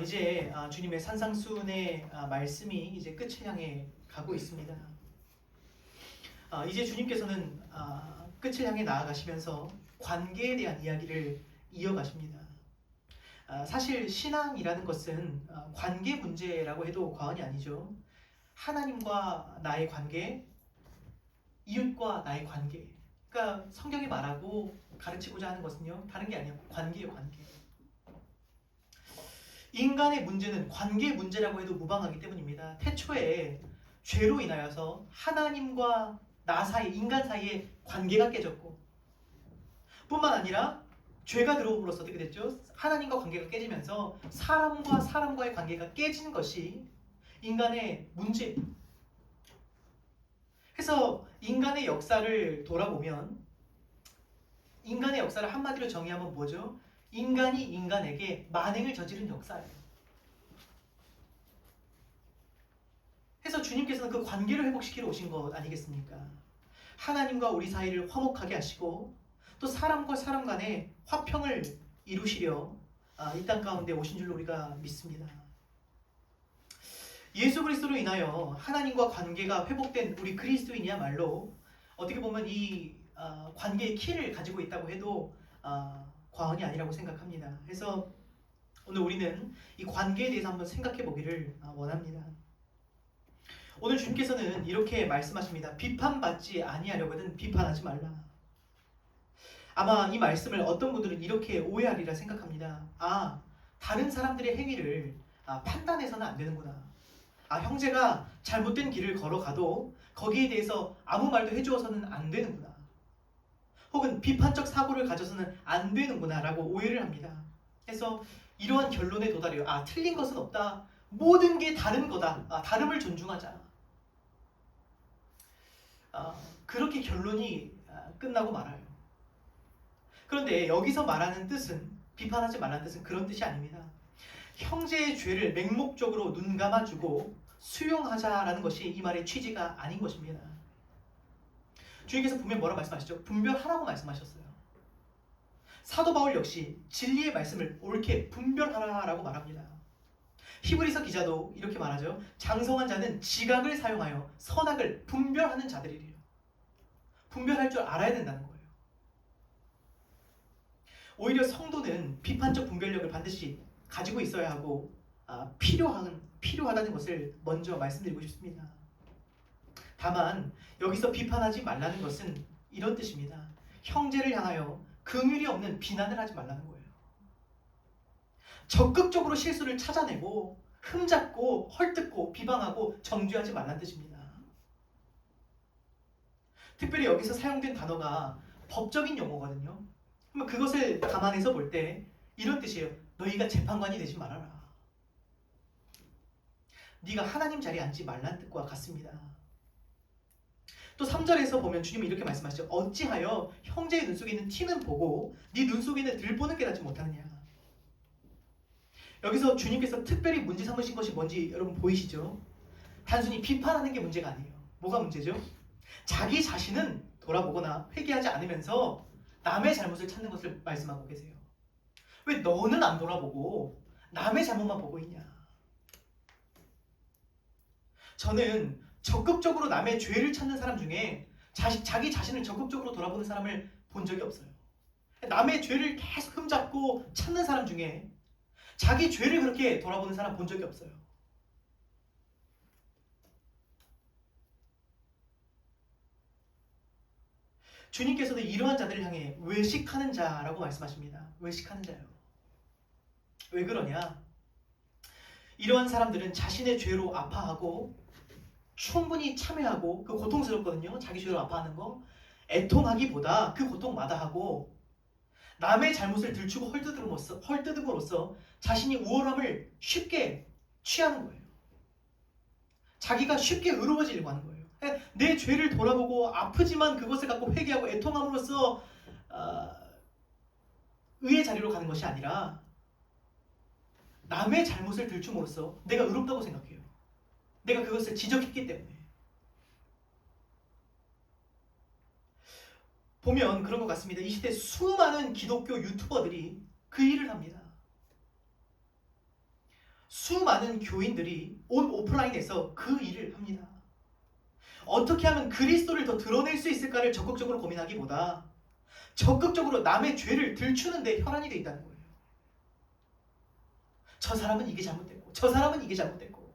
이제 주님의 산상수훈의 말씀이 이제 끝을 향해 가고 있습니다. 이제 주님께서는 끝을 향해 나아가시면서 관계에 대한 이야기를 이어가십니다. 사실 신앙이라는 것은 관계 문제라고 해도 과언이 아니죠. 하나님과 나의 관계, 이웃과 나의 관계. 그러니까 성경이 말하고 가르치고자 하는 것은요, 다른 게 아니에요. 관계예요, 관계. 인간의 문제는 관계 문제라고 해도 무방하기 때문입니다. 태초에 죄로 인하여서 하나님과 나 사이, 인간 사이의 관계가 깨졌고, 뿐만 아니라 죄가 들어옴으로써 어떻게 됐죠? 하나님과 관계가 깨지면서 사람과 사람과의 관계가 깨진 것이 인간의 문제입니다. 그래서 인간의 역사를 돌아보면, 인간의 역사를 한마디로 정의하면 뭐죠? 인간이 인간에게 만행을 저지른 역사예요. 그래서 주님께서는 그 관계를 회복시키러 오신 것 아니겠습니까? 하나님과 우리 사이를 화목하게 하시고 또 사람과 사람 간의 화평을 이루시려 이 땅 가운데 오신 줄로 우리가 믿습니다. 예수 그리스도로 인하여 하나님과 관계가 회복된 우리 그리스도인이야말로 어떻게 보면 이 관계의 키를 가지고 있다고 해도 과언이 아니라고 생각합니다. 그래서 오늘 우리는 이 관계에 대해서 한번 생각해 보기를 원합니다. 오늘 주님께서는 이렇게 말씀하십니다. 비판받지 아니하려거든 비판하지 말라. 아마 이 말씀을 어떤 분들은 이렇게 오해하리라 생각합니다. 다른 사람들의 행위를 판단해서는 안 되는구나. 형제가 잘못된 길을 걸어가도 거기에 대해서 아무 말도 해주어서는 안 되는구나. 혹은 비판적 사고를 가져서는 안 되는구나 라고 오해를 합니다. 그래서 이러한 결론에 도달해요. 틀린 것은 없다. 모든 게 다른 거다. 다름을 존중하자. 그렇게 결론이 끝나고 말아요. 그런데 여기서 말하는 뜻은, 비판하지 말라는 뜻은 그런 뜻이 아닙니다. 형제의 죄를 맹목적으로 눈 감아주고 수용하자라는 것이 이 말의 취지가 아닌 것입니다. 주님께서 분명 뭐라고 말씀하셨죠? 분별하라고 말씀하셨어요. 사도 바울 역시 진리의 말씀을 옳게 분별하라라고 말합니다. 히브리서 기자도 이렇게 말하죠. 장성한 자는 지각을 사용하여 선악을 분별하는 자들이래요. 분별할 줄 알아야 된다는 거예요. 오히려 성도는 비판적 분별력을 반드시 가지고 있어야 하고 필요하다는 것을 먼저 말씀드리고 싶습니다. 다만 여기서 비판하지 말라는 것은 이런 뜻입니다. 형제를 향하여 긍휼이 없는 비난을 하지 말라는 거예요. 적극적으로 실수를 찾아내고 흠잡고 헐뜯고 비방하고 정죄하지 말라는 뜻입니다. 특별히 여기서 사용된 단어가 법적인 용어거든요. 그것을 감안해서 볼 때 이런 뜻이에요. 너희가 재판관이 되지 말아라. 네가 하나님 자리에 앉지 말라는 뜻과 같습니다. 또 3절에서 보면 주님이 이렇게 말씀하시죠. 어찌하여 형제의 눈 속에 있는 티는 보고 네 눈 속에 있는 들보는 깨닫지 못하느냐. 여기서 주님께서 특별히 문제 삼으신 것이 뭔지 여러분 보이시죠? 단순히 비판하는 게 문제가 아니에요. 뭐가 문제죠? 자기 자신은 돌아보거나 회개하지 않으면서 남의 잘못을 찾는 것을 말씀하고 계세요. 왜 너는 안 돌아보고 남의 잘못만 보고 있냐? 저는 적극적으로 남의 죄를 찾는 사람 중에 자기 자신을 적극적으로 돌아보는 사람을 본 적이 없어요. 남의 죄를 계속 흠잡고 찾는 사람 중에 자기 죄를 그렇게 돌아보는 사람 본 적이 없어요. 주님께서도 이러한 자들을 향해 외식하는 자라고 말씀하십니다. 외식하는 자요. 왜 그러냐? 이러한 사람들은 자신의 죄로 아파하고 충분히 참회하고 그 고통스럽거든요. 자기 죄로 아파하는 거. 애통하기보다 그 고통 마다하고 남의 잘못을 들추고 헐뜯음으로써 자신이 우월함을 쉽게 취하는 거예요. 자기가 쉽게 의로워지려고 하는 거예요. 내 죄를 돌아보고 아프지만 그것을 갖고 회개하고 애통함으로써 의의 자리로 가는 것이 아니라 남의 잘못을 들춤으로써 내가 의롭다고 생각해요. 내가 그것을 지적했기 때문에. 보면 그런 것 같습니다. 이 시대 수많은 기독교 유튜버들이 그 일을 합니다. 수많은 교인들이 온 오프라인에서 그 일을 합니다. 어떻게 하면 그리스도를 더 드러낼 수 있을까를 적극적으로 고민하기보다 적극적으로 남의 죄를 들추는 데 혈안이 돼 있다는 거예요. 저 사람은 이게 잘못됐고 저 사람은 이게 잘못됐고.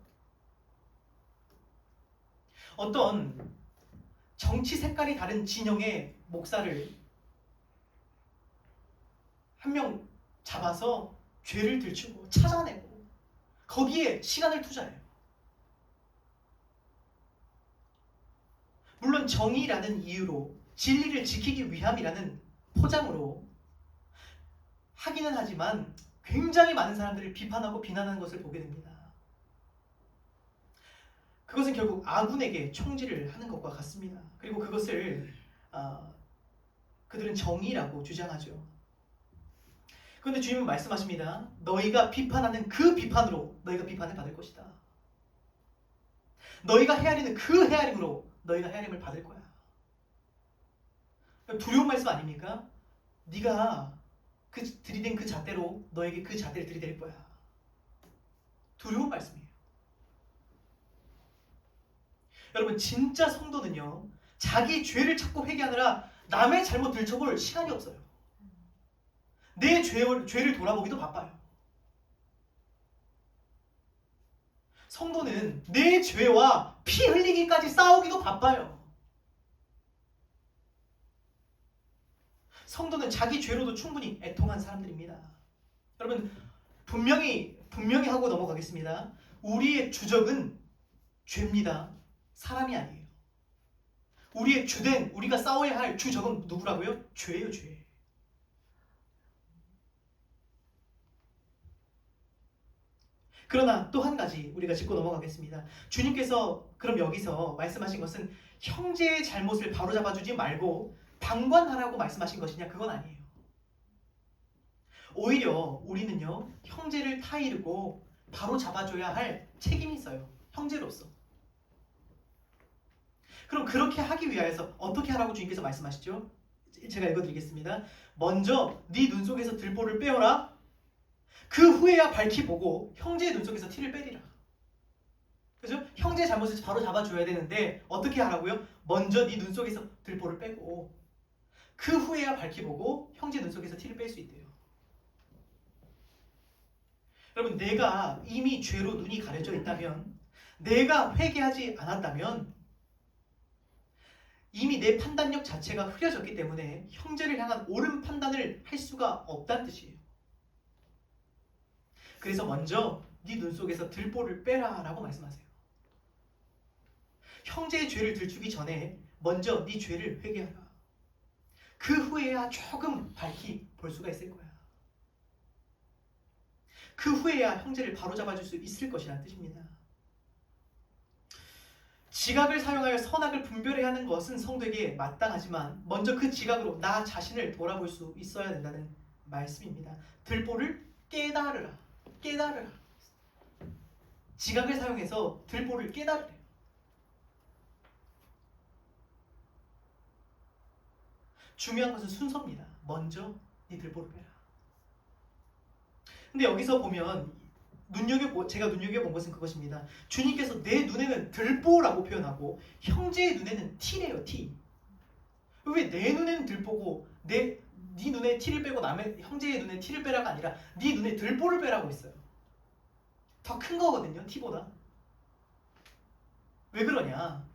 어떤 정치 색깔이 다른 진영의 목사를 한 명 잡아서 죄를 들추고 찾아내고 거기에 시간을 투자해요. 물론 정의라는 이유로 진리를 지키기 위함이라는 포장으로 하기는 하지만 굉장히 많은 사람들을 비판하고 비난하는 것을 보게 됩니다. 그것은 결국 아군에게 총질을 하는 것과 같습니다. 그리고 그것을 그들은 정의라고 주장하죠. 그런데 주님은 말씀하십니다. 너희가 비판하는 그 비판으로 너희가 비판을 받을 것이다. 너희가 헤아리는 그 헤아림으로 너희가 헤아림을 받을 거야. 두려운 말씀 아닙니까? 네가 들이댄 그 잣대로 너에게 그 잣대를 들이댈 거야. 두려운 말씀이에요. 여러분, 진짜 성도는요, 자기 죄를 찾고 회개하느라 남의 잘못 들춰볼 시간이 없어요. 내 죄를 돌아보기도 바빠요. 성도는 내 죄와 피 흘리기까지 싸우기도 바빠요. 성도는 자기 죄로도 충분히 애통한 사람들입니다. 여러분, 분명히 하고 넘어가겠습니다. 우리의 주적은 죄입니다. 사람이 아니에요. 우리의 주된 우리가 싸워야 할 주적은 누구라고요? 죄예요, 죄. 그러나 또 한 가지 우리가 짚고 넘어가겠습니다. 주님께서 그럼 여기서 말씀하신 것은 형제의 잘못을 바로잡아주지 말고 방관하라고 말씀하신 것이냐? 그건 아니에요. 오히려 우리는요, 형제를 타이르고 바로잡아줘야 할 책임이 있어요. 형제로서. 그럼 그렇게 하기 위하여서 어떻게 하라고 주님께서 말씀하시죠? 제가 읽어드리겠습니다. 먼저 네 눈 속에서 들보를 빼어라. 그 후에야 밝히 보고 형제의 눈 속에서 티를 빼리라. 그죠? 형제의 잘못을 바로 잡아줘야 되는데 어떻게 하라고요? 먼저 네 눈 속에서 들보를 빼고 그 후에야 밝히 보고 형제 눈 속에서 티를 뺄 수 있대요. 여러분, 내가 이미 죄로 눈이 가려져 있다면, 내가 회개하지 않았다면 이미 내 판단력 자체가 흐려졌기 때문에 형제를 향한 옳은 판단을 할 수가 없다는 뜻이에요. 그래서 먼저 네 눈 속에서 들보를 빼라 라고 말씀하세요. 형제의 죄를 들추기 전에 먼저 네 죄를 회개하라. 그 후에야 조금 밝히 볼 수가 있을 거야. 그 후에야 형제를 바로잡아줄 수 있을 것이라는 뜻입니다. 지각을 사용하여 선악을 분별해야 하는 것은 성도에게 마땅하지만 먼저 그 지각으로 나 자신을 돌아볼 수 있어야 된다는 말씀입니다. 들보를 깨달으라. 깨달으라. 지각을 사용해서 들보를 깨달으래요. 중요한 것은 순서입니다. 먼저 네 들보를 빼라. 근데 여기서 보면 제가 눈여겨본 것은 그것입니다. 주님께서 내 눈에는 들보라고 표현하고 형제의 눈에는 티래요, 티. 왜 내 눈에는 들보고 네 눈에 티를 빼고 남의 형제의 눈에 티를 빼라가 아니라 네 눈에 들보를 빼라고 했어요. 더 큰 거거든요, 티보다. 왜 그러냐?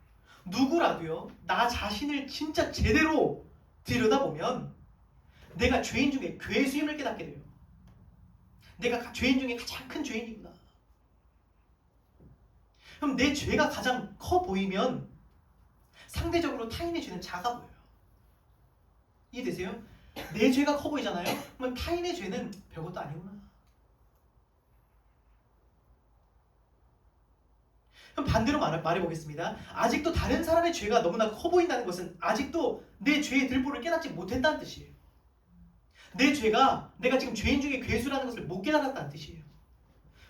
누구라도요, 나 자신을 진짜 제대로 들여다보면 내가 죄인 중에 괴수임을 깨닫게 돼요. 내가 죄인 중에 가장 큰 죄인이구나. 그럼 내 죄가 가장 커 보이면 상대적으로 타인의 죄는 작아 보여요. 이해되세요? 내 죄가 커 보이잖아요? 그러면 타인의 죄는 별것도 아니구나. 그럼 반대로 말해보겠습니다. 아직도 다른 사람의 죄가 너무나 커 보인다는 것은 아직도 내 죄의 들보를 깨닫지 못했다는 뜻이에요. 내 죄가 내가 지금 죄인 중에 괴수라는 것을 못 깨달았다는 뜻이에요.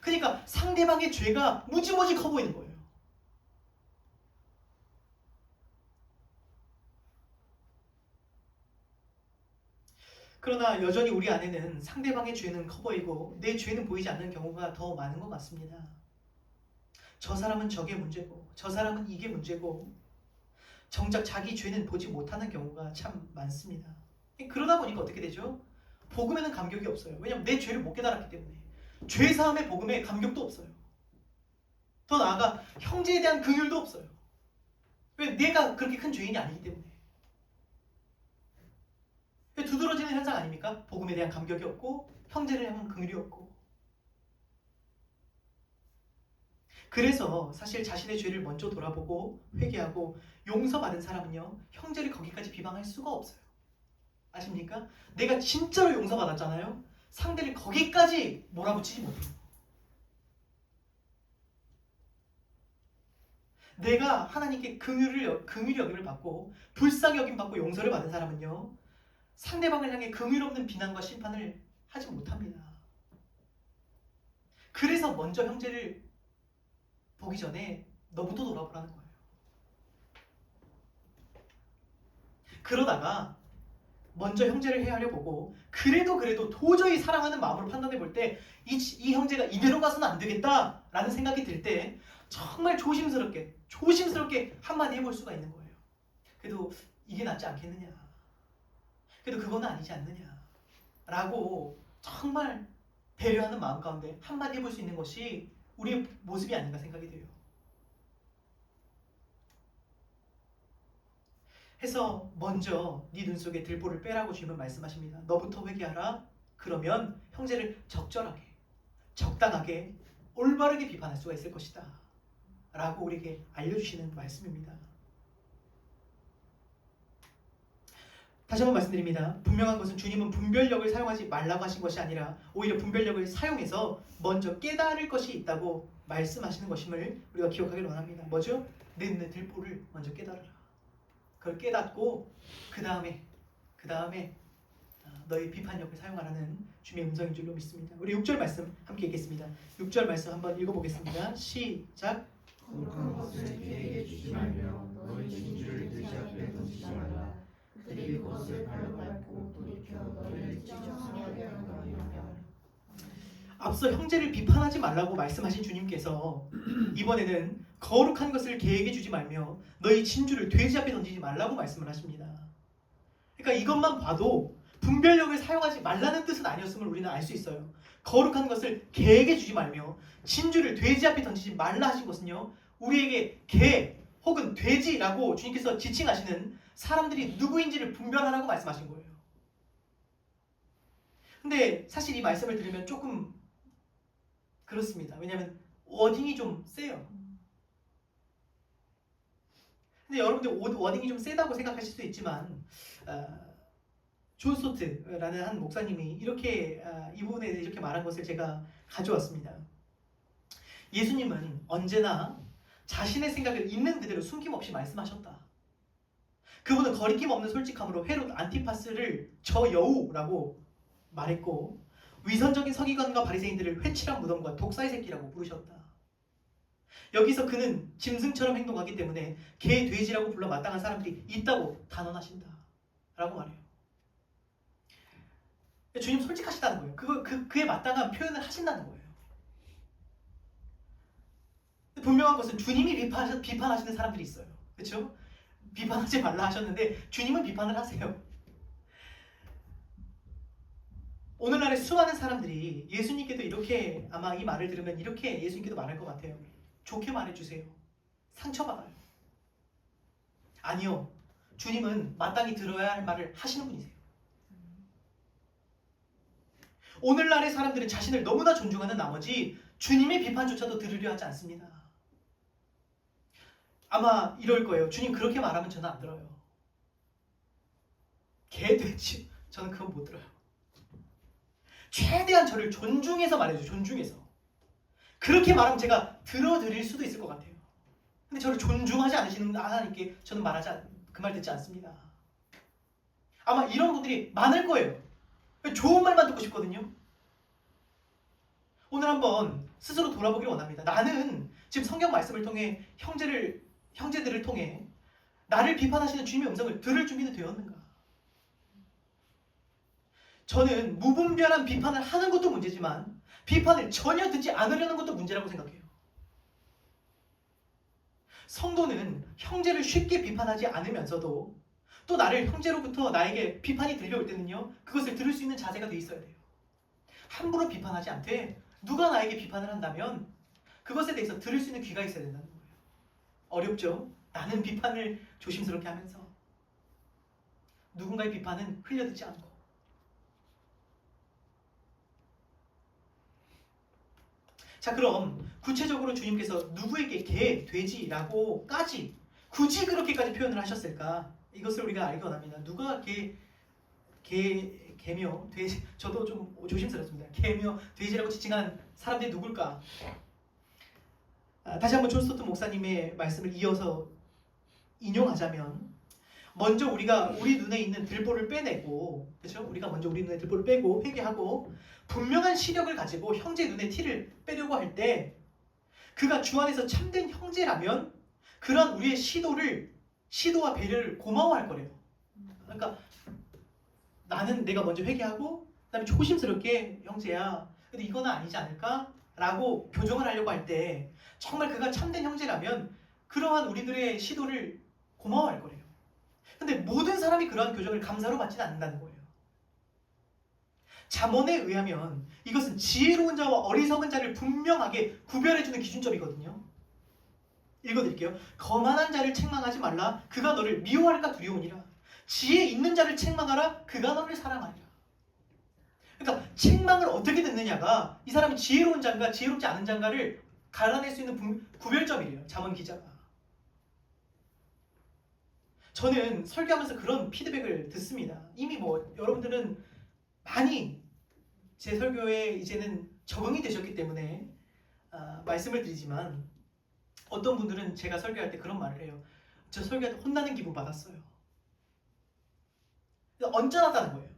그러니까 상대방의 죄가 무지무지 커 보이는 거예요. 그러나 여전히 우리 안에는 상대방의 죄는 커 보이고 내 죄는 보이지 않는 경우가 더 많은 것 같습니다. 저 사람은 저게 문제고 저 사람은 이게 문제고 정작 자기 죄는 보지 못하는 경우가 참 많습니다. 그러다 보니까 어떻게 되죠? 복음에는 감격이 없어요. 왜냐하면 내 죄를 못 깨달았기 때문에. 죄사함의 복음에 감격도 없어요. 더 나아가 형제에 대한 긍휼도 없어요. 왜? 내가 그렇게 큰 죄인이 아니기 때문에. 두드러지는 현상 아닙니까? 복음에 대한 감격이 없고 형제를 향한 긍휼이 없고. 그래서 사실 자신의 죄를 먼저 돌아보고 회개하고 용서받은 사람은요, 형제를 거기까지 비방할 수가 없어요. 아십니까? 내가 진짜로 용서받았잖아요. 상대를 거기까지 몰아붙이지 못해요. 내가 하나님께 긍휼히 여김을 받고 불쌍히 여김 받고 용서를 받은 사람은요, 상대방을 향해 긍휼 없는 비난과 심판을 하지 못합니다. 그래서 먼저 형제를 보기 전에 너부터 돌아보라는 거예요. 그러다가 먼저 형제를 헤아려 보고 그래도 도저히 사랑하는 마음으로 판단해 볼 때 이 형제가 이대로 가서는 안 되겠다라는 생각이 들 때 정말 조심스럽게 한마디 해볼 수가 있는 거예요. 그래도 이게 낫지 않겠느냐, 그래도 그거는 아니지 않느냐 라고 정말 배려하는 마음 가운데 한마디 해볼 수 있는 것이 우리의 모습이 아닌가 생각이 돼요. 해서 먼저 네 눈 속에 들보를 빼라고 주님은 말씀하십니다. 너부터 회개하라. 그러면 형제를 적절하게, 적당하게, 올바르게 비판할 수가 있을 것이다 라고 우리에게 알려주시는 말씀입니다. 다시 한번 말씀드립니다. 분명한 것은 주님은 분별력을 사용하지 말라고 하신 것이 아니라 오히려 분별력을 사용해서 먼저 깨달을 것이 있다고 말씀하시는 것임을 우리가 기억하기를 원합니다. 뭐죠? 내 들보를 먼저 깨달으라. 그걸 깨닫고 그 다음에 너의 비판력을 사용하라는 주님의 음성인 줄로 믿습니다. 우리 6절 말씀 함께 읽겠습니다. 6절 말씀 한번 읽어보겠습니다. 시작. 거룩한 것을 그에게 주지 말며 너희 진주를 돼지 앞에 던지지 말라. 그들이 그것을 발로 밟고 돌이켜 너희를 찢어지게 하려 하며. 앞서 형제를 비판하지 말라고 말씀하신 주님께서 이번에는 거룩한 것을 개에게 주지 말며 너희 진주를 돼지 앞에 던지지 말라고 말씀을 하십니다. 그러니까 이것만 봐도 분별력을 사용하지 말라는 뜻은 아니었음을 우리는 알 수 있어요. 거룩한 것을 개에게 주지 말며 진주를 돼지 앞에 던지지 말라 하신 것은요, 우리에게 개 혹은 돼지라고 주님께서 지칭하시는 사람들이 누구인지를 분별하라고 말씀하신 거예요. 근데 사실 이 말씀을 들으면 조금 그렇습니다. 왜냐하면 워딩이 좀 세요. 근데 여러분들 워딩이 좀 세다고 생각하실 수도 있지만 존 스토트라는 한 목사님이 이렇게 이 부분에 대해서 이렇게 말한 것을 제가 가져왔습니다. 예수님은 언제나 자신의 생각을 있는 그대로 숨김없이 말씀하셨다. 그분은 거리낌 없는 솔직함으로 헤롯 안티파스를 저 여우라고 말했고 위선적인 서기관과 바리새인들을 회칠한 무덤과 독사의 새끼라고 부르셨다. 여기서 그는 짐승처럼 행동하기 때문에 개, 돼지라고 불러 마땅한 사람들이 있다고 단언하신다 라고 말해요. 주님 솔직하시다는 거예요. 그에 마땅한 표현을 하신다는 거예요. 분명한 것은 주님이 비판하시는 사람들이 있어요. 그렇죠? 비판하지 말라 하셨는데 주님은 비판을 하세요. 오늘날의 수많은 사람들이 예수님께도 이렇게 아마 이 말을 들으면 이렇게 예수님께도 말할 것 같아요. 좋게 말해주세요. 상처받아요. 아니요. 주님은 마땅히 들어야 할 말을 하시는 분이세요. 오늘날의 사람들은 자신을 너무나 존중하는 나머지 주님의 비판조차도 들으려 하지 않습니다. 아마 이럴 거예요. 주님 그렇게 말하면 저는 안 들어요. 개, 돼지 저는 그건 못 들어요. 최대한 저를 존중해서 말해줘. 존중해서. 그렇게 말하면 제가 들어드릴 수도 있을 것 같아요. 근데 저를 존중하지 않으시는 하나님께 저는 그 말 듣지 않습니다. 아마 이런 분들이 많을 거예요. 좋은 말만 듣고 싶거든요. 오늘 한번 스스로 돌아보기를 원합니다. 나는 지금 성경 말씀을 통해 형제들을 통해 나를 비판하시는 주님의 음성을 들을 준비는 되었는가? 저는 무분별한 비판을 하는 것도 문제지만 비판을 전혀 듣지 않으려는 것도 문제라고 생각해요. 성도는 형제를 쉽게 비판하지 않으면서도 또 나를 형제로부터 나에게 비판이 들려올 때는요, 그것을 들을 수 있는 자세가 돼 있어야 돼요. 함부로 비판하지 않되 누가 나에게 비판을 한다면 그것에 대해서 들을 수 있는 귀가 있어야 된다는 거예요. 어렵죠? 나는 비판을 조심스럽게 하면서 누군가의 비판은 흘려듣지 않고. 자, 그럼 구체적으로 주님께서 누구에게 개, 돼지라고까지 굳이 그렇게까지 표현을 하셨을까? 이것을 우리가 알기 원합니다. 누가 개며 돼지, 저도 좀 조심스럽습니다. 개며 돼지라고 지칭한 사람들이 누굴까? 다시 한번 존 스토튼 목사님의 말씀을 이어서 인용하자면, 먼저 우리가 우리 눈에 있는 들보를 빼내고, 그렇죠? 우리가 먼저 우리 눈에 들보를 빼고 회개하고 분명한 시력을 가지고 형제 눈에 티를 빼려고 할 때, 그가 주 안에서 참된 형제라면 그런 우리의 시도와 배려를 고마워할 거래요. 그러니까 나는 내가 먼저 회개하고 그다음에 조심스럽게 형제야, 근데 이거는 아니지 않을까? 라고 교정을 하려고 할 때 정말 그가 참된 형제라면 그러한 우리들의 시도를 고마워할 거래요. 근데 모든 사람이 그러한 교정을 감사로 받지는 않는다는 거예요. 잠언에 의하면 이것은 지혜로운 자와 어리석은 자를 분명하게 구별해주는 기준점이거든요. 읽어드릴게요. 거만한 자를 책망하지 말라. 그가 너를 미워할까 두려우니라. 지혜 있는 자를 책망하라. 그가 너를 사랑하리라. 그러니까 책망을 어떻게 듣느냐가 이 사람이 지혜로운 자인가 지혜롭지 않은 자인가를 갈라낼 수 있는 구별점이래요. 잠언 기자가. 저는 설교하면서 그런 피드백을 듣습니다. 이미 여러분들은 많이 제 설교에 이제는 적응이 되셨기 때문에 말씀을 드리지만, 어떤 분들은 제가 설교할 때 그런 말을 해요. 저 설교할 때 혼나는 기분 받았어요. 언짢았다는 거예요.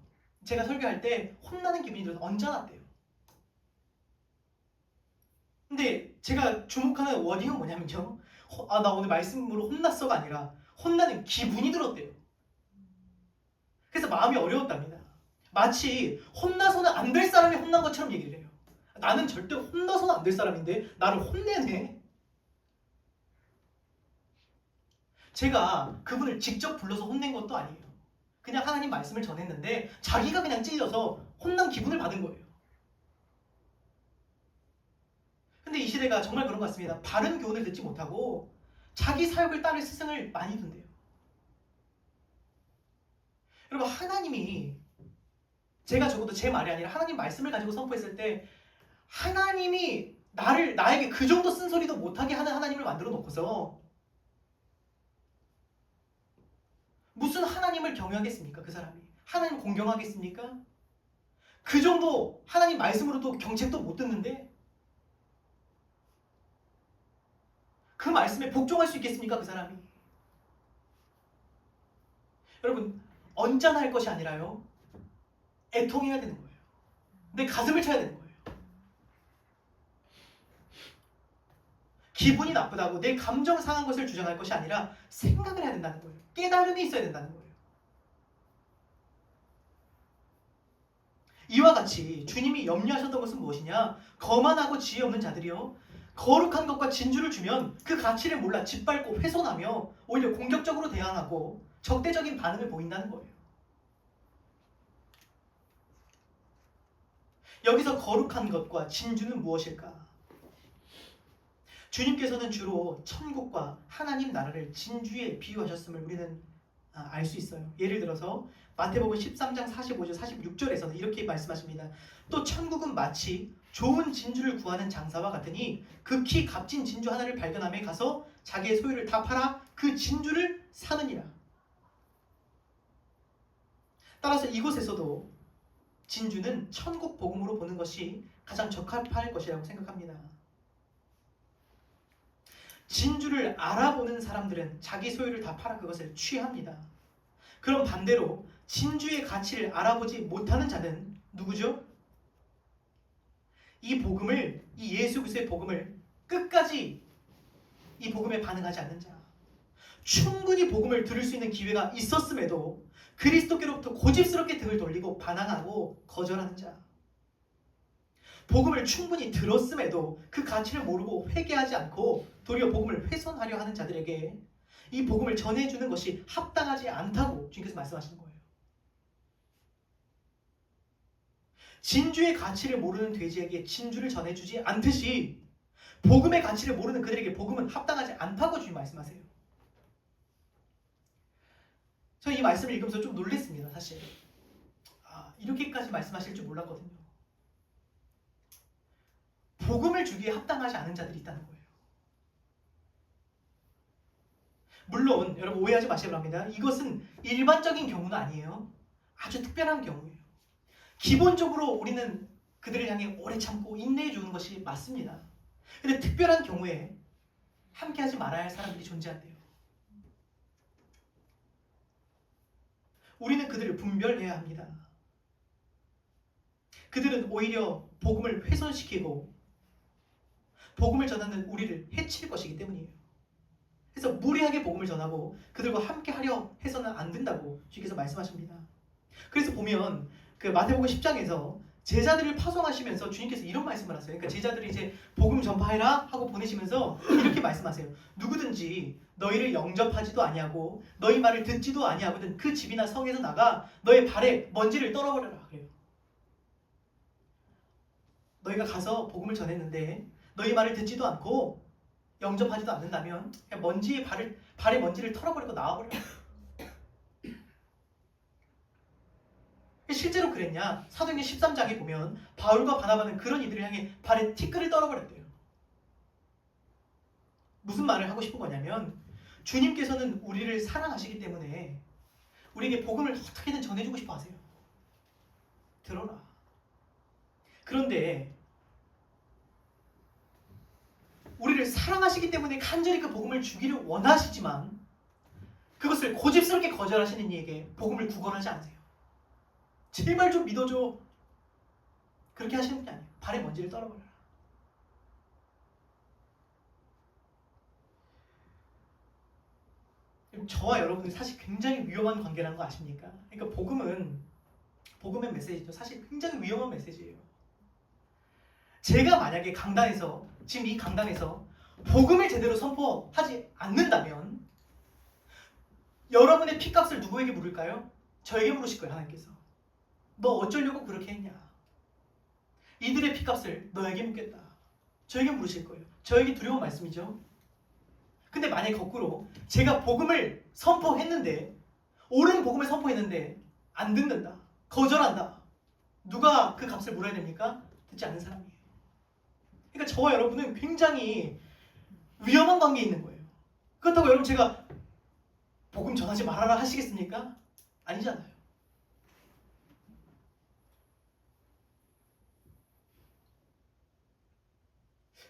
제가 설교할 때 혼나는 기분이 들어서 언짢았대요. 근데 제가 주목하는 워딩은 뭐냐면요, 나 오늘 말씀으로 혼났어가 아니라 혼나는 기분이 들었대요. 그래서 마음이 어려웠답니다. 마치 혼나서는 안 될 사람이 혼난 것처럼 얘기를 해요. 나는 절대 혼나서는 안 될 사람인데 나를 혼내네. 제가 그분을 직접 불러서 혼낸 것도 아니에요. 그냥 하나님 말씀을 전했는데 자기가 그냥 찔려서 혼난 기분을 받은 거예요. 근데 이 시대가 정말 그런 것 같습니다. 바른 교훈을 듣지 못하고 자기 사역을 따를 스승을 많이 둔대요. 여러분, 하나님이, 제가 적어도 제 말이 아니라 하나님 말씀을 가지고 선포했을 때 하나님이 나에게 그 정도 쓴소리도 못하게 하는 하나님을 만들어 놓고서 무슨 하나님을 경외하겠습니까? 그 사람이 하나님 공경하겠습니까? 그 정도 하나님 말씀으로도 경책도 못 듣는데 그 말씀에 복종할 수 있겠습니까? 그 사람이. 여러분, 언짢아할 것이 아니라요, 애통해야 되는 거예요. 내 가슴을 쳐야 되는 거예요. 기분이 나쁘다고 내 감정 상한 것을 주장할 것이 아니라 생각을 해야 된다는 거예요. 깨달음이 있어야 된다는 거예요. 이와 같이 주님이 염려하셨던 것은 무엇이냐? 거만하고 지혜 없는 자들이요, 거룩한 것과 진주를 주면 그 가치를 몰라 짓밟고 훼손하며 오히려 공격적으로 대항하고 적대적인 반응을 보인다는 거예요. 여기서 거룩한 것과 진주는 무엇일까? 주님께서는 주로 천국과 하나님 나라를 진주에 비유하셨음을 우리는 알 수 있어요. 예를 들어서 마태복음 13장 45절 46절에서는 이렇게 말씀하십니다. 또 천국은 마치 좋은 진주를 구하는 장사와 같으니 극히 값진 진주 하나를 발견함에 가서 자기의 소유를 다 팔아 그 진주를 사느니라. 따라서 이곳에서도 진주는 천국 복음으로 보는 것이 가장 적합할 것이라고 생각합니다. 진주를 알아보는 사람들은 자기 소유를 다 팔아 그것을 취합니다. 그럼 반대로 진주의 가치를 알아보지 못하는 자는 누구죠? 이 복음을, 이 예수 그리스도의 복음을 끝까지 이 복음에 반응하지 않는 자, 충분히 복음을 들을 수 있는 기회가 있었음에도 그리스도께로부터 고집스럽게 등을 돌리고 반항하고 거절하는 자. 복음을 충분히 들었음에도 그 가치를 모르고 회개하지 않고 도리어 복음을 훼손하려 하는 자들에게 이 복음을 전해주는 것이 합당하지 않다고 주님께서 말씀하시는 거예요. 진주의 가치를 모르는 돼지에게 진주를 전해주지 않듯이 복음의 가치를 모르는 그들에게 복음은 합당하지 않다고 주님 말씀하세요. 저는 이 말씀을 읽으면서 좀 놀랐습니다. 사실 이렇게까지 말씀하실 줄 몰랐거든요. 복음을 주기에 합당하지 않은 자들이 있다는 거예요. 물론 여러분 오해하지 마시기 바랍니다. 이것은 일반적인 경우는 아니에요. 아주 특별한 경우예요. 기본적으로 우리는 그들을 향해 오래 참고 인내해 주는 것이 맞습니다. 근데 특별한 경우에 함께하지 말아야 할 사람들이 존재한대요. 우리는 그들을 분별해야 합니다. 그들은 오히려 복음을 훼손시키고 복음을 전하는 우리를 해칠 것이기 때문이에요. 그래서 무리하게 복음을 전하고 그들과 함께 하려 해서는 안 된다고 주께서 말씀하십니다. 그래서 보면 그 마태복음 10장에서 제자들을 파송하시면서 주님께서 이런 말씀을 하세요. 그러니까 제자들이 이제 복음 전파해라 하고 보내시면서 이렇게 말씀하세요. 누구든지 너희를 영접하지도 아니하고 너희 말을 듣지도 아니하거든 그 집이나 성에서 나가 너의 발에 먼지를 떨어버려라 그래요. 너희가 가서 복음을 전했는데 너희 말을 듣지도 않고 영접하지도 않는다면 그냥 발에 먼지를 털어버리고 나와버려. 실제로 그랬냐? 사도행전 13장에 보면 바울과 바나바는 그런 이들을 향해 발에 티끌을 떨어버렸대요. 무슨 말을 하고 싶은 거냐면 주님께서는 우리를 사랑하시기 때문에 우리에게 복음을 어떻게든 전해주고 싶어 하세요. 들어라. 그런데 우리를 사랑하시기 때문에 간절히 그 복음을 주기를 원하시지만 그것을 고집스럽게 거절하시는 이에게 복음을 구걸하지 않으세요. 제발 좀 믿어줘. 그렇게 하시는 분이 아니에요. 발에 먼지를 떨어버려라. 저와 여러분이 사실 굉장히 위험한 관계라는 거 아십니까? 그러니까 복음의 메시지도 사실 굉장히 위험한 메시지예요. 제가 만약에 지금 이 강단에서 복음을 제대로 선포하지 않는다면 여러분의 피값을 누구에게 물을까요? 저에게 물으실 거예요. 하나님께서. 너 어쩌려고 그렇게 했냐? 이들의 피값을 너에게 묻겠다. 저에게 물으실 거예요. 저에게 두려운 말씀이죠. 근데 만약에 거꾸로 제가 복음을 선포했는데 옳은 복음을 선포했는데 안 듣는다. 거절한다. 누가 그 값을 물어야 됩니까? 듣지 않는 사람이에요. 그러니까 저와 여러분은 굉장히 위험한 관계에 있는 거예요. 그렇다고 여러분 제가 복음 전하지 말아라 하시겠습니까? 아니잖아요.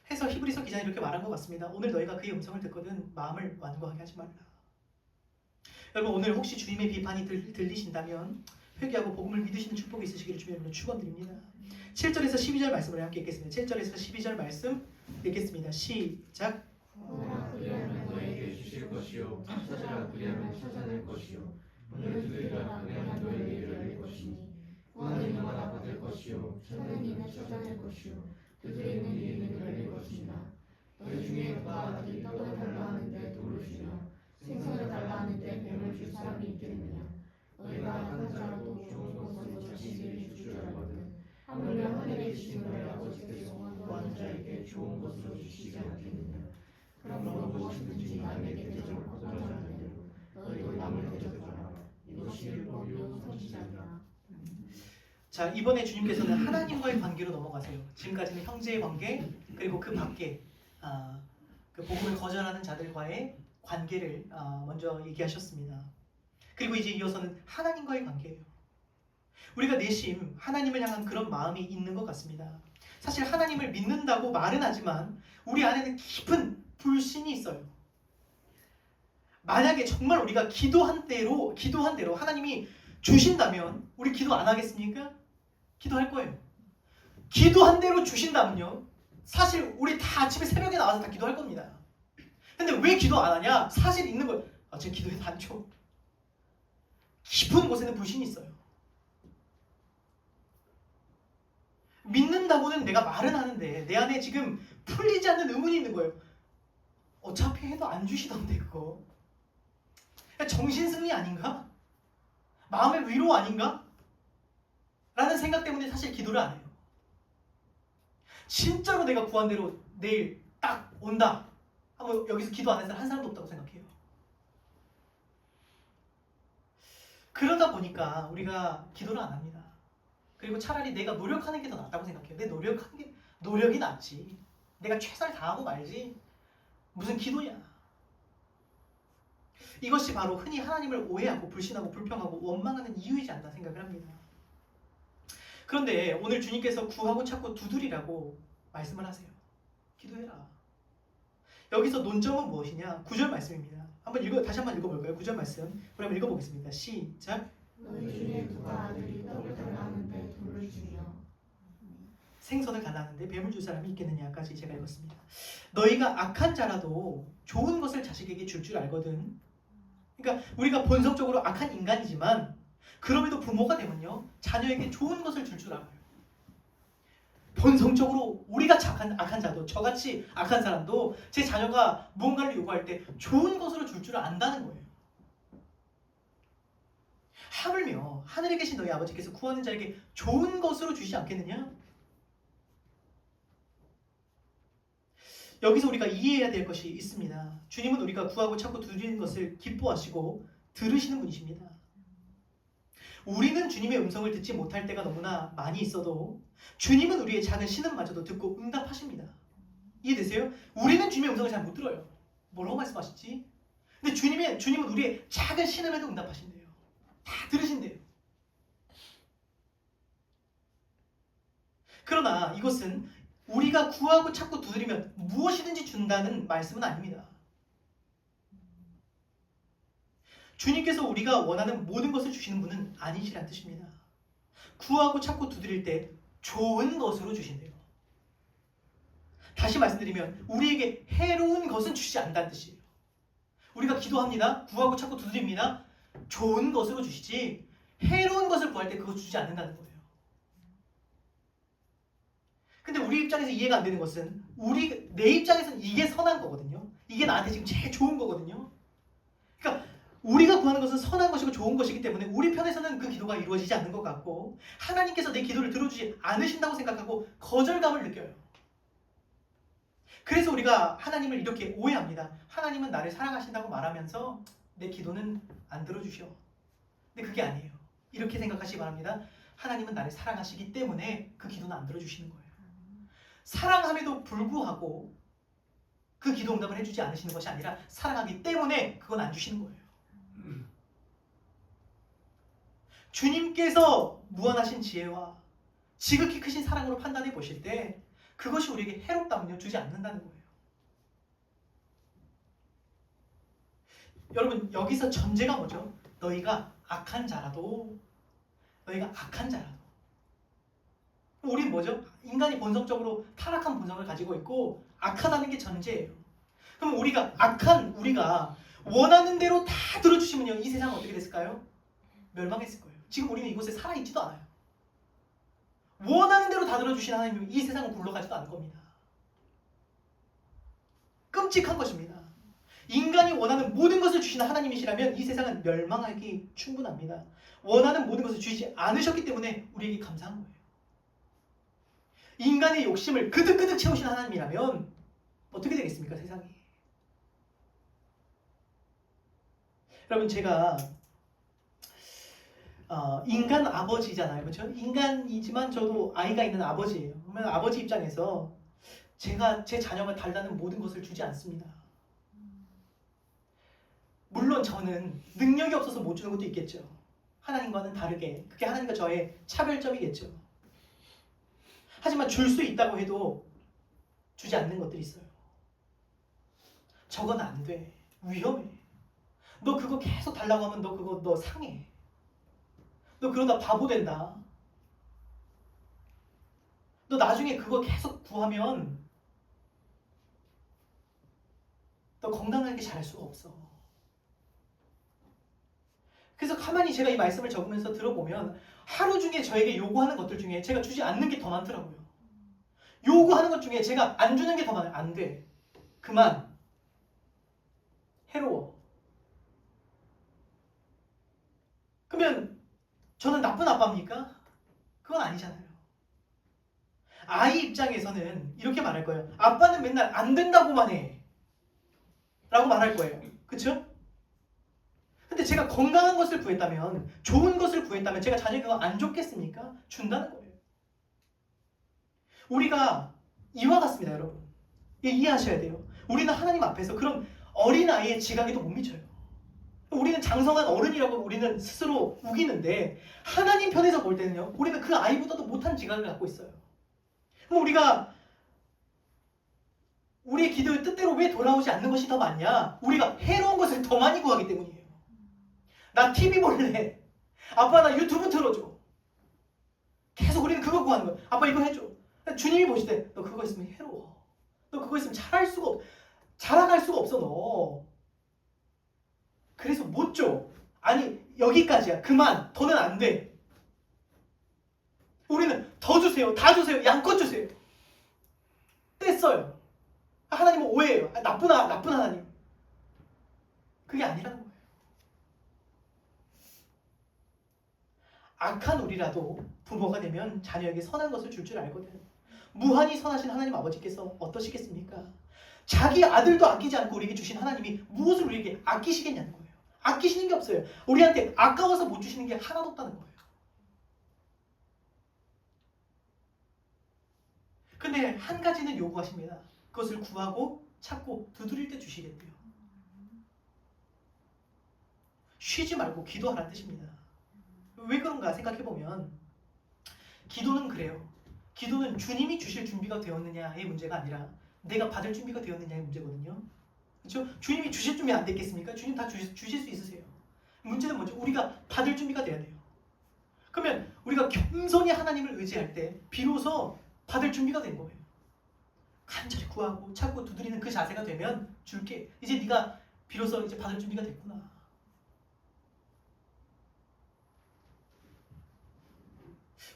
해서 히브리서 기자는 이렇게 말한 것 같습니다. 오늘 너희가 그의 음성을 듣거든 마음을 완고하게 하지 말라. 여러분 오늘 혹시 주님의 비판이 들리신다면 회개하고 복음을 믿으시는 축복이 있으시기를 주님으로 축원드립니다. 7절에서 12절 말씀을 함께 읽겠습니다. 7절에서 12절 말씀 읽겠습니다. 시작. 그리하면 너에게 주실 것이요 찾으라 그리하면 찾아낼 것이요 문을 두드리라 그리하면 너에게 열릴 것이니 구하는 이마다 받을 것이요 찾는 이는 찾아낼 것이요 두드리는 이에는 열릴 것이니라. 너희 중에 누가 아들이 떡을 달라 하는데 돌을 주며 생선을 달라 하는데 뱀을 줄 사람이 있겠느냐. 너희가 한 자라도 좋은 것으로 자식에게 줄 줄 알거든 하물며 하늘에 계신 너희 아버지께서 구하는 자에게 좋은 것으로 주시지 않겠느냐. 그러므로 무엇이든지 남에게 대접을 거절하는 대로 너희도 남을 대접하라. 이것이 율법이요 선지자니라. 자, 이번에 주님께서는 하나님과의 관계로 넘어가세요. 지금까지는 형제의 관계 그리고 그 밖에 그 복음을 거절하는 자들과의 관계를 먼저 얘기하셨습니다. 그리고 이제 이어서는 하나님과의 관계예요. 우리가 내심 하나님을 향한 그런 마음이 있는 것 같습니다. 사실 하나님을 믿는다고 말은 하지만 우리 안에는 깊은 불신이 있어요. 만약에 정말 우리가 기도한 대로 하나님이 주신다면 우리 기도 안 하겠습니까? 기도할 거예요. 기도한 대로 주신다면요. 사실 우리 다 아침에 새벽에 나와서 다 기도할 겁니다. 근데 왜 기도 안 하냐? 사실 있는 거예요. 제가 기도해도 안 줘. 깊은 곳에는 불신이 있어요. 믿는다고는 내가 말은 하는데 내 안에 지금 풀리지 않는 의문이 있는 거예요. 어차피 해도 안 주시던데 그거. 정신승리 아닌가? 마음의 위로 아닌가? 라는 생각 때문에 사실 기도를 안 해요. 진짜로 내가 구한 대로 내일 딱 온다. 한번 여기서 기도 안 한 사람 한 사람도 없다고 생각해요. 그러다 보니까 우리가 기도를 안 합니다. 그리고 차라리 내가 노력하는 게 더 낫다고 생각해요. 내 노력이 낫지. 내가 최선을 다하고 말지. 무슨 기도냐. 이것이 바로 흔히 하나님을 오해하고 불신하고 불평하고 원망하는 이유이지 않나 생각을 합니다. 그런데 오늘 주님께서 구하고 찾고 두드리라고 말씀을 하세요. 기도해라. 여기서 논점은 무엇이냐? 9절 말씀입니다. 다시 한번 읽어볼까요? 9절 말씀. 그럼 읽어보겠습니다. 시작. 너희 중에 누가 아들이 떡을 달라 하는데 돌을 주며 생선을 달라 하는데 뱀을 줄 사람이 있겠느냐까지 제가 읽었습니다. 너희가 악한 자라도 좋은 것을 자식에게 줄 줄 알거든. 그러니까 우리가 본성적으로 악한 인간이지만 그럼에도 부모가 되면요 자녀에게 좋은 것을 줄 줄 알아요. 본성적으로 우리가 악한 자도 저같이 악한 사람도 제 자녀가 무언가를 요구할 때 좋은 것으로 줄 줄 안다는 거예요. 하물며 하늘에 계신 너희 아버지께서 구하는 자에게 좋은 것으로 주시지 않겠느냐? 여기서 우리가 이해해야 될 것이 있습니다. 주님은 우리가 구하고 찾고 두드리는 것을 기뻐하시고 들으시는 분이십니다. 우리는 주님의 음성을 듣지 못할 때가 너무나 많이 있어도 주님은 우리의 작은 신음마저도 듣고 응답하십니다. 이해되세요? 우리는 주님의 음성을 잘 못 들어요. 뭐라고 말씀하시지? 근데 주님은 우리의 작은 신음에도 응답하신대요. 다 들으신대요. 그러나 이것은 우리가 구하고 찾고 두드리면 무엇이든지 준다는 말씀은 아닙니다. 주님께서 우리가 원하는 모든 것을 주시는 분은 아니시란 뜻입니다. 구하고 찾고 두드릴 때 좋은 것으로 주신대요. 다시 말씀드리면 우리에게 해로운 것은 주시지 않는다는 뜻이에요. 우리가 기도합니다. 구하고 찾고 두드립니다. 좋은 것으로 주시지 해로운 것을 구할 때 그거 주지 않는다는 거예요. 근데 우리 입장에서 이해가 안 되는 것은 내 입장에서는 이게 선한 거거든요. 이게 나한테 지금 제일 좋은 거거든요. 그러니까 우리가 구하는 것은 선한 것이고 좋은 것이기 때문에 우리 편에서는 그 기도가 이루어지지 않는 것 같고 하나님께서 내 기도를 들어주지 않으신다고 생각하고 거절감을 느껴요. 그래서 우리가 하나님을 이렇게 오해합니다. 하나님은 나를 사랑하신다고 말하면서 내 기도는 안 들어주셔. 근데 그게 아니에요. 이렇게 생각하시기 바랍니다. 하나님은 나를 사랑하시기 때문에 그 기도는 안 들어주시는 거예요. 사랑함에도 불구하고 그 기도 응답을 해주지 않으시는 것이 아니라 사랑하기 때문에 그건 안 주시는 거예요. 주님께서 무한하신 지혜와 지극히 크신 사랑으로 판단해 보실 때 그것이 우리에게 해롭다면요 주지 않는다는 거예요. 여러분 여기서 전제가 뭐죠? 너희가 악한 자라도 우린 뭐죠? 인간이 본성적으로 타락한 본성을 가지고 있고 악하다는 게 전제예요. 그럼 우리가 원하는 대로 다 들어주시면요 이 세상은 어떻게 됐을까요? 멸망했을 거예요. 지금 우리는 이곳에 살아있지도 않아요. 원하는 대로 다 들어주신 하나님은 이 세상을 굴러가지도 않을 겁니다. 끔찍한 것입니다. 인간이 원하는 모든 것을 주시는 하나님이시라면 이 세상은 멸망하기 충분합니다. 원하는 모든 것을 주시지 않으셨기 때문에 우리에게 감사한 거예요. 인간의 욕심을 그득그득 채우신 하나님이라면 어떻게 되겠습니까, 세상이? 여러분 제가 인간 아버지잖아요, 그렇죠? 인간이지만 저도 아이가 있는 아버지예요. 그러면 아버지 입장에서 제 자녀가 달라는 모든 것을 주지 않습니다. 물론 저는 능력이 없어서 못 주는 것도 있겠죠. 하나님과는 다르게 그게 하나님과 저의 차별점이겠죠. 하지만 줄 수 있다고 해도 주지 않는 것들이 있어요. 저건 안 돼. 위험해. 너 그거 계속 달라고 하면 너 상해. 너 그러다 바보 된다. 너 나중에 그거 계속 구하면 너 건강하게 자랄 수가 없어. 그래서 가만히 제가 이 말씀을 적으면서 들어보면 하루 중에 저에게 요구하는 것들 중에 제가 주지 않는 게 더 많더라고요. 요구하는 것 중에 제가 안 주는 게 더 많아요. 안 돼. 그만. 해로워. 그러면 저는 나쁜 아빠입니까? 그건 아니잖아요. 아이 입장에서는 이렇게 말할 거예요. 아빠는 맨날 안 된다고만 해. 라고 말할 거예요. 그쵸? 근데 제가 건강한 것을 구했다면, 좋은 것을 구했다면 제가 자녀에게 그거 안 줬겠습니까? 준다는 거예요. 우리가 이와 같습니다, 여러분. 이해하셔야 돼요. 우리는 하나님 앞에서 그런 어린아이의 지각에도 못 미쳐요. 우리는 장성한 어른이라고 우리는 스스로 우기는데 하나님 편에서 볼 때는요, 우리는 그 아이보다도 못한 지각을 갖고 있어요. 그럼 우리가 우리의 기도의 뜻대로 왜 돌아오지 않는 것이 더 많냐? 우리가 해로운 것을 더 많이 구하기 때문이에요. 나 TV 볼래. 아빠 나 유튜브 틀어줘. 계속 우리는 그거 구하는 거예요. 아빠 이거 해줘. 주님이 보실 때 너 그거 있으면 해로워. 너 그거 있으면 자라갈 수가 없어 너. 그래서 못 줘. 아니 여기까지야. 그만. 더는 안 돼. 우리는 더 주세요. 다 주세요. 양껏 주세요. 뗐어요. 하나님은 오해해요. 나쁜 하나님. 그게 아니라는 거예요. 악한 우리라도 부모가 되면 자녀에게 선한 것을 줄 줄 알거든. 무한히 선하신 하나님 아버지께서 어떠시겠습니까? 자기 아들도 아끼지 않고 우리에게 주신 하나님이 무엇을 우리에게 아끼시겠냐는 거예요. 아끼시는 게 없어요. 우리한테 아까워서 못 주시는 게 하나도 없다는 거예요. 근데 한 가지는 요구하십니다. 그것을 구하고 찾고 두드릴 때 주시겠대요. 쉬지 말고 기도하라는 뜻입니다. 왜 그런가 생각해보면 기도는 그래요. 기도는 주님이 주실 준비가 되었느냐의 문제가 아니라 내가 받을 준비가 되었느냐의 문제거든요. 그렇죠? 주님이 주실 준비 안 됐겠습니까? 주님 다 주실 수 있으세요. 문제는 뭐죠? 우리가 받을 준비가 돼야 돼요. 그러면 우리가 겸손히 하나님을 의지할 때 비로소 받을 준비가 된 거예요. 간절히 구하고 찾고 두드리는 그 자세가 되면 줄게. 이제 네가 비로소 이제 받을 준비가 됐구나.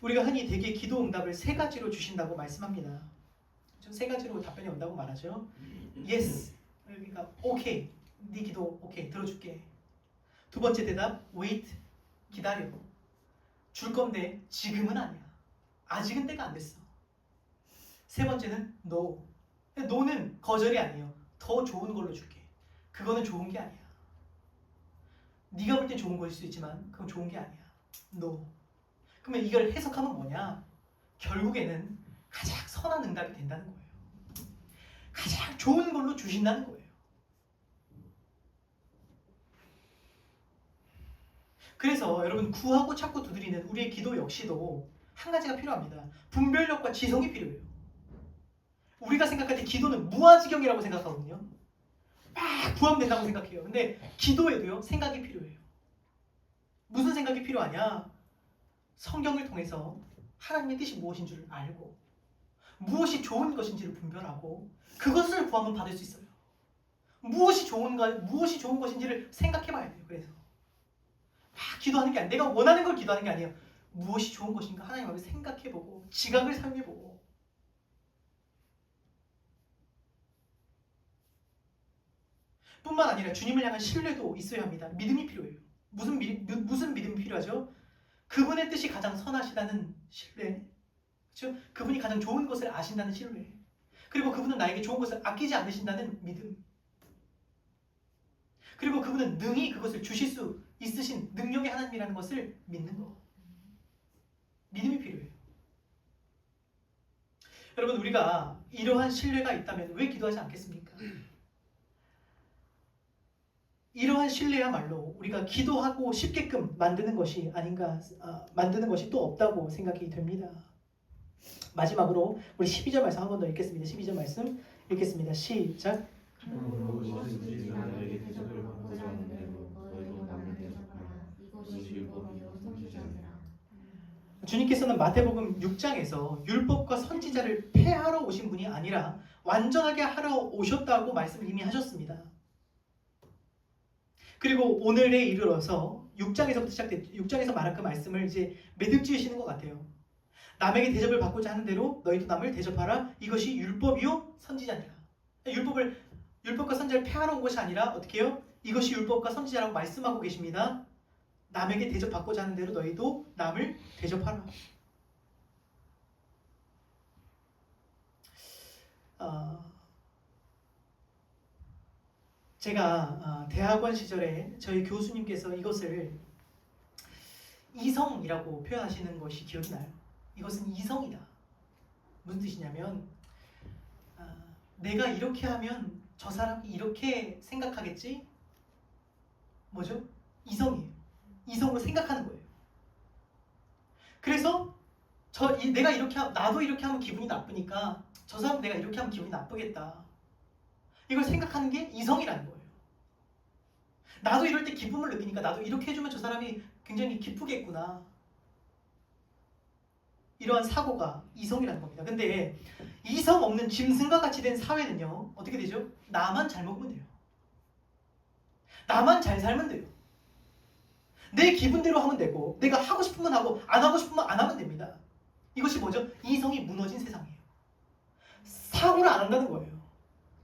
우리가 흔히 대개 기도 응답을 세 가지로 주신다고 말씀합니다. 세 가지로 답변이 온다고 말하죠. Yes, 그러니까 오케이, 네 기도 오케이 들어줄게. 두 번째 대답, wait, 기다려. 줄 건데 지금은 아니야. 아직은 때가 안 됐어. 세 번째는 no. no는 거절이 아니에요. 더 좋은 걸로 줄게. 그거는 좋은 게 아니야. 네가 볼 땐 좋은 거일 수 있지만 그건 좋은 게 아니야. no. 그러면 이걸 해석하면 뭐냐? 결국에는 가장 선한 응답이 된다는 거예요. 가장 좋은 걸로 주신다는 거예요. 그래서 여러분 구하고 찾고 두드리는 우리의 기도 역시도 한 가지가 필요합니다. 분별력과 지성이 필요해요. 우리가 생각할 때 기도는 무아지경이라고 생각하거든요. 막 구하면 된다고 생각해요. 근데 기도에도요 생각이 필요해요. 무슨 생각이 필요하냐? 성경을 통해서 하나님의 뜻이 무엇인 줄 알고 무엇이 좋은 것인지를 분별하고 그것을 구하면 받을 수 있어요. 무엇이 좋은 것인지를 생각해 봐야 돼요. 그래서 막 기도하는 게 아니라 내가 원하는 걸 기도하는 게 아니에요. 무엇이 좋은 것인가 하나님 앞에 생각해 보고 지각을 사용해 보고 뿐만 아니라 주님을 향한 신뢰도 있어야 합니다. 믿음이 필요해요. 무슨 믿음이 필요하죠? 그분의 뜻이 가장 선하시다는 신뢰, 그렇죠? 그분이 가장 좋은 것을 아신다는 신뢰, 그리고 그분은 나에게 좋은 것을 아끼지 않으신다는 믿음, 그리고 그분은 능히 그것을 주실 수 있으신 능력의 하나님이라는 것을 믿는 거. 믿음이 필요해요. 여러분 우리가 이러한 신뢰가 있다면 왜 기도하지 않겠습니까? 이러한 신뢰야말로 우리가 기도하고 싶게끔 만드는 것이 아닌가, 만드는 것이 또 없다고 생각이 됩니다. 마지막으로 우리 12절 말씀 한 번 더 읽겠습니다. 12절 말씀 읽겠습니다. 시작. 참으로 무엇이든지 너희에게 대접을 받고자 하는 대로 너희도 남을 대접하라. 이것이 율법이요 선지자니라. 주님께서는 마태복음 6장에서 율법과 선지자를 폐하러 오신 분이 아니라 완전하게 하러 오셨다고 말씀을 이미 하셨습니다. 그리고 오늘에 이르러서 6장에서부터 시작됐죠. 6장에서 말한 그 말씀을 이제 매듭 지으시는 것 같아요. 남에게 대접을 받고자 하는 대로 너희도 남을 대접하라. 이것이 율법이요 선지자니라. 율법과 선지자를 폐하러 온 것이 아니라 어떻게 해요? 이것이 율법과 선지자라고 말씀하고 계십니다. 남에게 대접받고자 하는 대로 너희도 남을 대접하라. 제가 대학원 시절에 저희 교수님께서 이것을 이성이라고 표현하시는 것이 기억이 나요. 이것은 이성이다. 무슨 뜻이냐면 내가 이렇게 하면 저 사람이 이렇게 생각하겠지? 뭐죠? 이성이에요. 이성으로 생각하는 거예요. 그래서 내가 이렇게 나도 이렇게 하면 기분이 나쁘니까 저 사람 내가 이렇게 하면 기분이 나쁘겠다. 이걸 생각하는 게 이성이라는 거예요. 나도 이럴 때 기쁨을 느끼니까 나도 이렇게 해주면 저 사람이 굉장히 기쁘겠구나. 이러한 사고가 이성이라는 겁니다. 근데 이성 없는 짐승과 같이 된 사회는요. 어떻게 되죠? 나만 잘 먹으면 돼요. 나만 잘 살면 돼요. 내 기분대로 하면 되고 내가 하고 싶으면 하고 안 하고 싶으면 안 하면 됩니다. 이것이 뭐죠? 이성이 무너진 세상이에요. 사고를 안 한다는 거예요.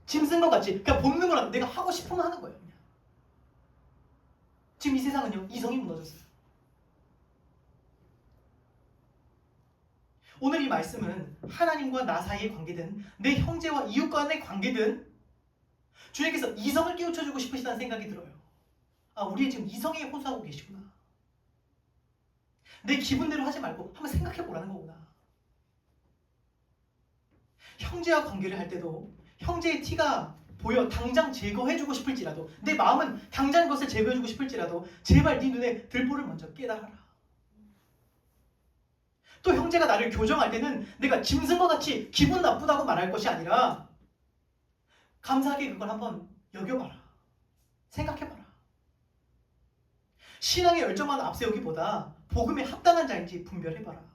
짐승과 같이 그냥 본능으로 하면 내가 하고 싶으면 하는 거예요. 그냥. 지금 이 세상은요. 이성이 무너졌어요. 오늘 이 말씀은 하나님과 나 사이의 관계든 내 형제와 이웃 간의 관계든 주님께서 이성을 깨우쳐주고 싶으시다는 생각이 들어요. 우리 지금 이성에 호소하고 계시구나. 내 기분대로 하지 말고 한번 생각해 보라는 거구나. 형제와 관계를 할 때도 형제의 티가 보여 당장 제거해주고 싶을지라도 내 마음은 당장 그것을 제거해주고 싶을지라도 제발 네 눈에 들보를 먼저 깨달아라. 또 형제가 나를 교정할 때는 내가 짐승과 같이 기분 나쁘다고 말할 것이 아니라 감사하게 그걸 한번 여겨봐라. 생각해봐라. 신앙의 열정만 앞세우기보다 복음에 합당한 자인지 분별해봐라.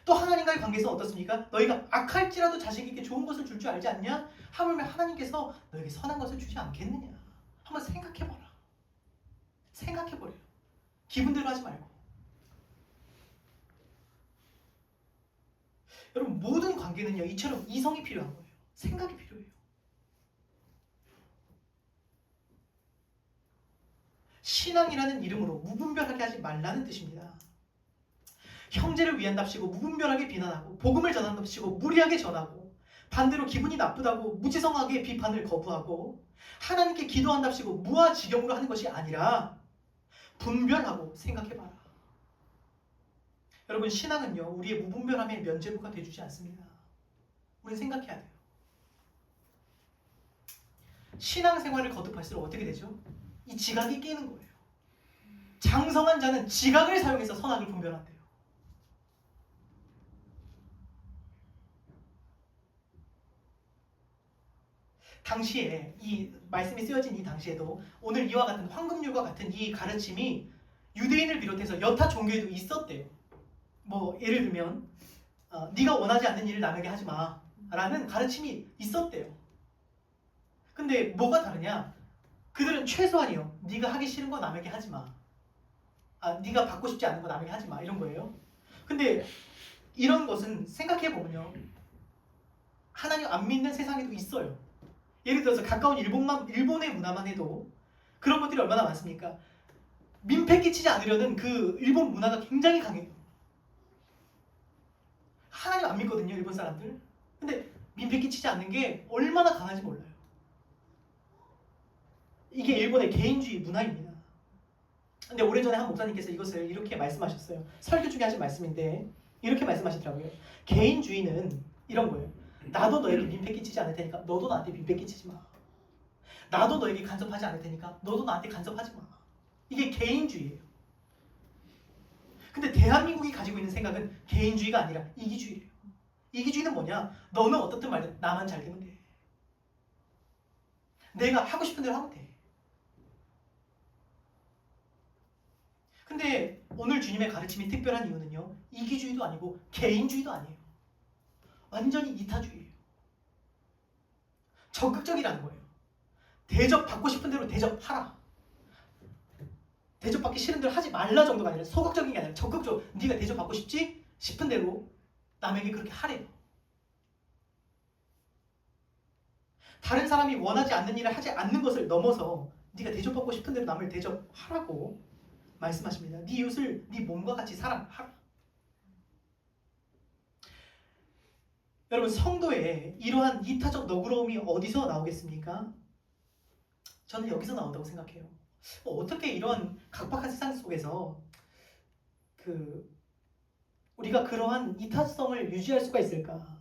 또 하나님과의 관계에서 어떻습니까? 너희가 악할지라도 자식에게 좋은 것을 줄 줄 알지 않냐? 하물며 하나님께서 너에게 선한 것을 주지 않겠느냐? 한번 생각해봐라. 생각해버려요. 기분대로 하지 말고. 여러분 모든 관계는요 이처럼 이성이 필요한 거예요. 생각이 필요해요. 신앙이라는 이름으로 무분별하게 하지 말라는 뜻입니다. 형제를 위한답시고 무분별하게 비난하고 복음을 전한답시고 무리하게 전하고 반대로 기분이 나쁘다고 무지성하게 비판을 거부하고 하나님께 기도한답시고 무아지경으로 하는 것이 아니라 분별하고 생각해봐라. 여러분 신앙은요 우리의 무분별함의 면죄부가 되어주지 않습니다. 우리는 생각해야 돼요. 신앙생활을 거듭할수록 어떻게 되죠? 이 지각이 깨는 거예요. 장성한 자는 지각을 사용해서 선악을 분별한대요. 당시에 이 말씀이 쓰여진 이 당시에도 오늘 이와 같은 황금률과 같은 이 가르침이 유대인을 비롯해서 여타 종교에도 있었대요. 뭐 예를 들면 네가 원하지 않는 일을 남에게 하지 마 라는 가르침이 있었대요. 근데 뭐가 다르냐? 그들은 최소한이요. 네가 하기 싫은 거 남에게 하지 마. 네가 받고 싶지 않은 거 남에게 하지 마. 이런 거예요. 근데 이런 것은 생각해보면요. 하나님 안 믿는 세상에도 있어요. 예를 들어서 가까운 일본의 문화만 해도 그런 것들이 얼마나 많습니까? 민폐 끼치지 않으려는 그 일본 문화가 굉장히 강해요. 하나님 안 믿거든요, 일본 사람들. 근데 민폐 끼치지 않는 게 얼마나 강한지 몰라요. 이게 일본의 개인주의 문화입니다. 근데 오래전에 한 목사님께서 이것을 이렇게 말씀하셨어요. 설교 중에 하신 말씀인데 이렇게 말씀하시더라고요. 개인주의는 이런 거예요. 나도 너에게 민폐 끼치지 않을 테니까 너도 나한테 민폐 끼치지 마. 나도 너에게 간섭하지 않을 테니까 너도 나한테 간섭하지 마. 이게 개인주의예요. 근데 대한민국이 가지고 있는 생각은 개인주의가 아니라 이기주의예요. 이기주의는 뭐냐? 너는 어떻든 말든 나만 잘 되면 돼. 내가 하고 싶은 대로 하면 돼. 근데 오늘 주님의 가르침이 특별한 이유는요. 이기주의도 아니고 개인주의도 아니에요. 완전히 이타주의예요. 적극적이라는 거예요. 대접받고 싶은 대로 대접하라. 대접받기 싫은 대로 하지 말라 정도가 아니라 소극적인 게 아니라 적극적으로 네가 대접받고 싶지? 싶은 대로 남에게 그렇게 하래요. 다른 사람이 원하지 않는 일을 하지 않는 것을 넘어서 네가 대접받고 싶은 대로 남을 대접하라고 말씀하십니다. 네 이웃을 네 몸과 같이 사랑하라. 여러분, 성도의 이러한 이타적 너그러움이 어디서 나오겠습니까? 저는 여기서 나온다고 생각해요. 어떻게 이런 각박한 세상 속에서 우리가 그러한 이타성을 유지할 수가 있을까?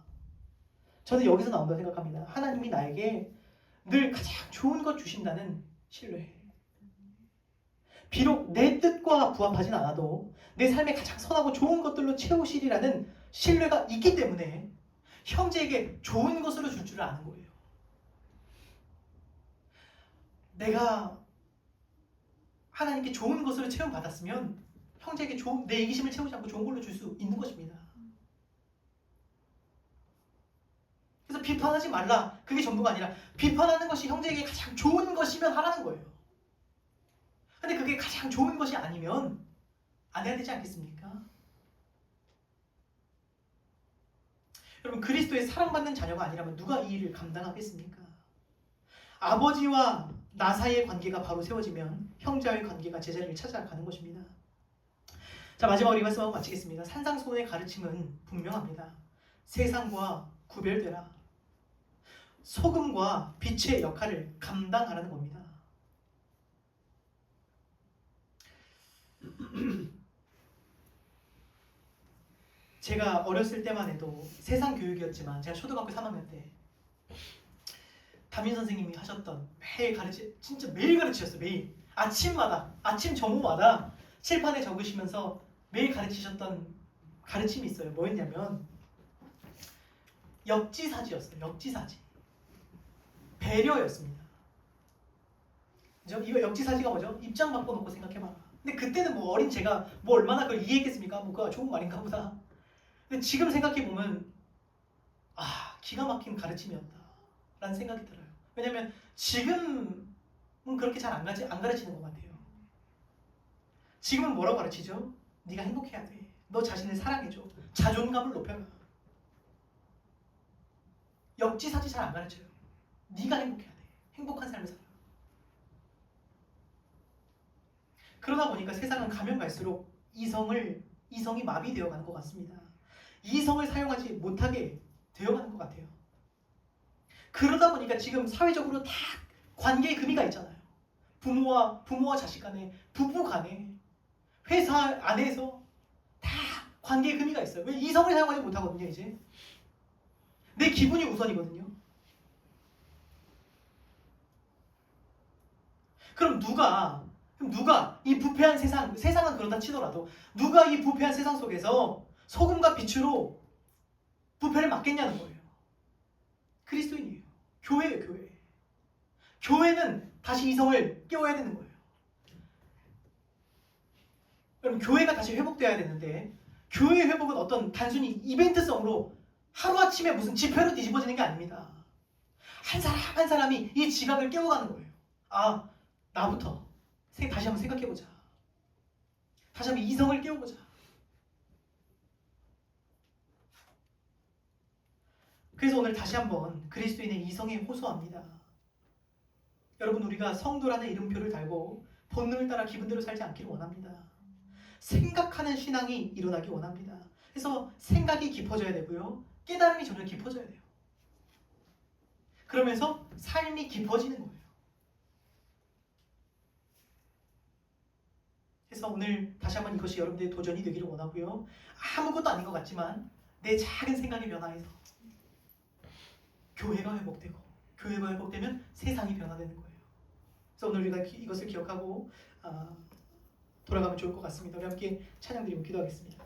저는 여기서 나온다고 생각합니다. 하나님이 나에게 늘 가장 좋은 것 주신다는 신뢰. 비록 내 뜻과 부합하진 않아도 내 삶에 가장 선하고 좋은 것들로 채우시리라는 신뢰가 있기 때문에 형제에게 좋은 것으로 줄 줄 아는 거예요. 내가 하나님께 좋은 것으로 채움받았으면 형제에게 내 이기심을 채우지 않고 좋은 걸로 줄 수 있는 것입니다. 그래서 비판하지 말라, 그게 전부가 아니라 비판하는 것이 형제에게 가장 좋은 것이면 하라는 거예요. 근데 그게 가장 좋은 것이 아니면 안 해야 되지 않겠습니까? 여러분, 그리스도의 사랑받는 자녀가 아니라면 누가 이 일을 감당하겠습니까? 아버지와 나 사이의 관계가 바로 세워지면 형제와의 관계가 제자리를 찾아가는 것입니다. 자, 마지막으로 이 말씀하고 마치겠습니다. 산상수훈의 가르침은 분명합니다. 세상과 구별되라. 소금과 빛의 역할을 감당하라는 겁니다. 제가 어렸을 때만 해도 세상 교육이었지만 제가 초등학교 3학년 때 담임 선생님이 하셨던 진짜 매일 가르치셨어요. 매일 아침마다 아침 정오마다 칠판에 적으시면서 매일 가르치셨던 가르침이 있어요. 뭐였냐면 역지사지였어요. 역지사지. 배려였습니다. 그죠? 이거 역지사지가 뭐죠? 입장 바꿔놓고 생각해봐라. 근데 그때는 뭐 어린 제가 뭐 얼마나 그걸 이해했겠습니까? 뭐가 좋은 말인가 보다. 근데 지금 생각해보면 기가 막힌 가르침이었다 라는 생각이 들어요. 왜냐면 지금은 그렇게 잘 안 가르치는 것 같아요. 지금은 뭐라고 가르치죠? 네가 행복해야 돼. 너 자신을 사랑해줘. 자존감을 높여라. 역지사지 잘 안 가르쳐요. 네가 행복해야 돼. 행복한 삶을 살아. 그러다 보니까 세상은 가면 갈수록 이성이 마비되어 가는 것 같습니다. 이성을 사용하지 못하게 되어가는 것 같아요. 그러다 보니까 지금 사회적으로 다 관계의 금이가 있잖아요. 부모와 자식 간에, 부부 간에, 회사 안에서 다 관계의 금이가 있어요. 왜? 이성을 사용하지 못하거든요. 이제 내 기분이 우선이거든요. 그럼 누가 이 부패한 세상은 그렇다 치더라도 누가 이 부패한 세상 속에서 소금과 빛으로 부패를 막겠냐는 거예요. 그리스도인이에요. 교회예요. 교회. 교회는 다시 이성을 깨워야 되는 거예요. 여러분, 교회가 다시 회복돼야 되는데 교회의 회복은 어떤 단순히 이벤트성으로 하루아침에 무슨 집회로 뒤집어지는 게 아닙니다. 한 사람 한 사람이 이 지각을 깨워가는 거예요. 나부터 다시 한번 생각해보자. 다시 한번 이성을 깨워보자. 그래서 오늘 다시 한번 그리스도인의 이성에 호소합니다. 여러분, 우리가 성도라는 이름표를 달고 본능을 따라 기분대로 살지 않기를 원합니다. 생각하는 신앙이 일어나기 원합니다. 그래서 생각이 깊어져야 되고요. 깨달음이 점점 깊어져야 돼요. 그러면서 삶이 깊어지는 거예요. 그래서 오늘 다시 한번 이것이 여러분들의 도전이 되기를 원하고요. 아무것도 아닌 것 같지만 내 작은 생각이 변화해서 교회가 회복되면 세상이 변화되는 거예요. 그래서 오늘 우리가 이것을 기억하고 돌아가면 좋을 것 같습니다. 우리 함께 찬양 드리고 기도하겠습니다.